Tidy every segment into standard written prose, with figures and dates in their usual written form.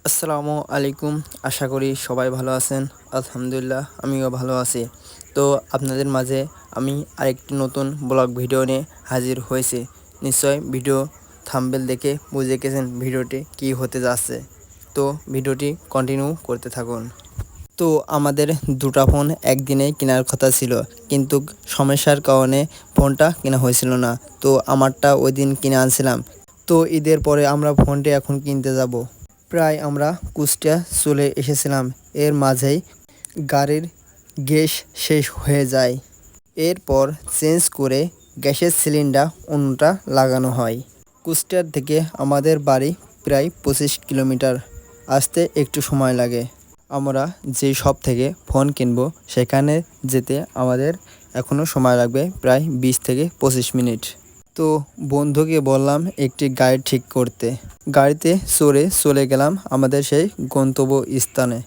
আসসালামু আলাইকুম। আশা করি সবাই ভালো আছেন। আলহামদুলিল্লাহ আমিও ভালো আছি। তো আপনাদের মাঝে আমি আরেকটি নতুন ব্লগ ভিডিও নিয়ে হাজির হয়েছি। নিশ্চয় ভিডিও থাম্বনেল দেখে বুঝে গেছেন ভিডিওটি কী হতে যাচ্ছে। তো ভিডিওটি কন্টিনিউ করতে থাকুন। তো আমাদের দুটো ফোন একদিনেই কেনার কথা ছিল, কিন্তু সমস্যার কারণে ফোনটা কেনা হয়েছিল না। তো আমারটা ওই দিন কিনে আনছিলাম। তো ঈদের পরে আমরা ফোনটি এখন কিনতে যাব। প্রায় আমরা কুষ্টিয়া চলে এসেছিলাম। এর মাঝেই গাড়ির গ্যাস শেষ হয়ে যায়। এরপর চেঞ্জ করে গ্যাসের সিলিন্ডার অন্যটা লাগানো হয়। কুষ্টিয়ার থেকে আমাদের বাড়ি প্রায় 25 কিলোমিটার, আসতে একটু সময় লাগে। আমরা যে শপ থেকে ফোন কিনবো সেখানে যেতে আমাদের এখনও সময় লাগবে প্রায় 20 থেকে 25 মিনিট। তো বন্ধুকে বললাম একটি গাড়ি ঠিক করতে। গাড়িতে চড়ে চলে গেলাম আমাদের সেই গন্তব্য স্থানে।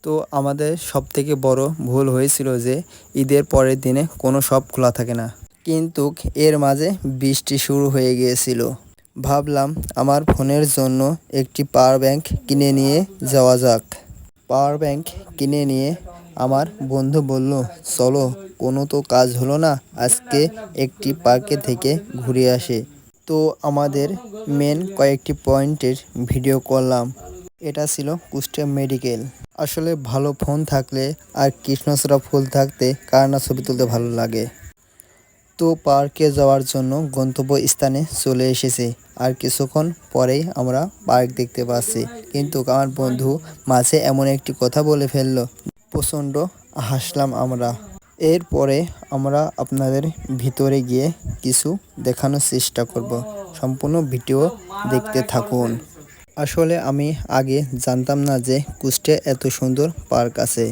তো আমাদের সবথেকে বড় ভুল হয়েছিল যে ঈদের পরের দিনে কোনো শপ খোলা থাকে না, কিন্তু এর মাঝে বৃষ্টি শুরু হয়ে গিয়েছিল। ভাবলাম আমার ফোনের জন্য একটি পাওয়ার ব্যাংক কিনে নিয়ে যাওয়া যাক। পাওয়ার ব্যাংক কিনে নিয়ে আমার বন্ধু বলল, চলো কোনো তো কাজ হলো না, আজকে একটি পার্কে থেকে ঘুরে আসে। তো আমাদের মেন কয়েকটি পয়েন্টের ভিডিও করলাম। এটা ছিল কুষ্টিয়া মেডিকেল। আসলে ভালো ফোন থাকলে আর কৃষ্ণচূড়া ফুল থাকতে কার না ছবি তুলতে ভালো লাগে। তো পার্কে যাওয়ার জন্য গন্তব্য স্থানে চলে এসেছি। আর কিছুক্ষণ পরেই আমরা পার্ক দেখতে পাচ্ছি, কিন্তু আমার বন্ধু মাঝে এমন একটি কথা বলে ফেললো, প্রচণ্ড হাসলাম আমরা। এরপরে আমরা আপনাদের ভিতরে গিয়ে কিছু দেখানোর চেষ্টা করব। সম্পূর্ণ ভিডিও দেখতে থাকুন। আসলে আমি আগে জানতাম না যে কুষ্টিয়া এত সুন্দর পার্ক আছে।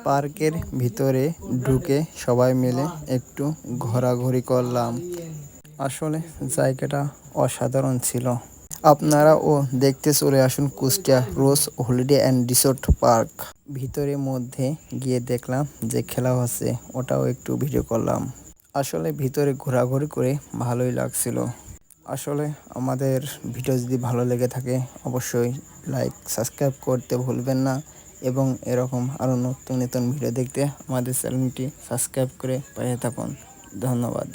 পার্কের ভিতরে ঢুকে সবাই মিলে একটু ঘোরাঘুরি করলাম। আসলে জায়গাটা অসাধারণ ছিল। আপনারাও দেখতে চলে আসুন কুষ্টিয়া রোজ হলিডে অ্যান্ড রিসোর্ট পার্ক। ভিতরের মধ্যে গিয়ে দেখলাম যে খেলা হচ্ছে, ওটাও একটু ভিডিও করলাম। আসলে ভিতরে ঘোরাঘুরি করে ভালোই লাগছিল। আসলে আমাদের ভিডিও যদি ভালো লেগে থাকে অবশ্যই লাইক সাবস্ক্রাইব করতে ভুলবেন না, এবং এরকম আরও নতুন নতুন ভিডিও দেখতে আমাদের চ্যানেলটি সাবস্ক্রাইব করে পাশে থাকুন। ধন্যবাদ।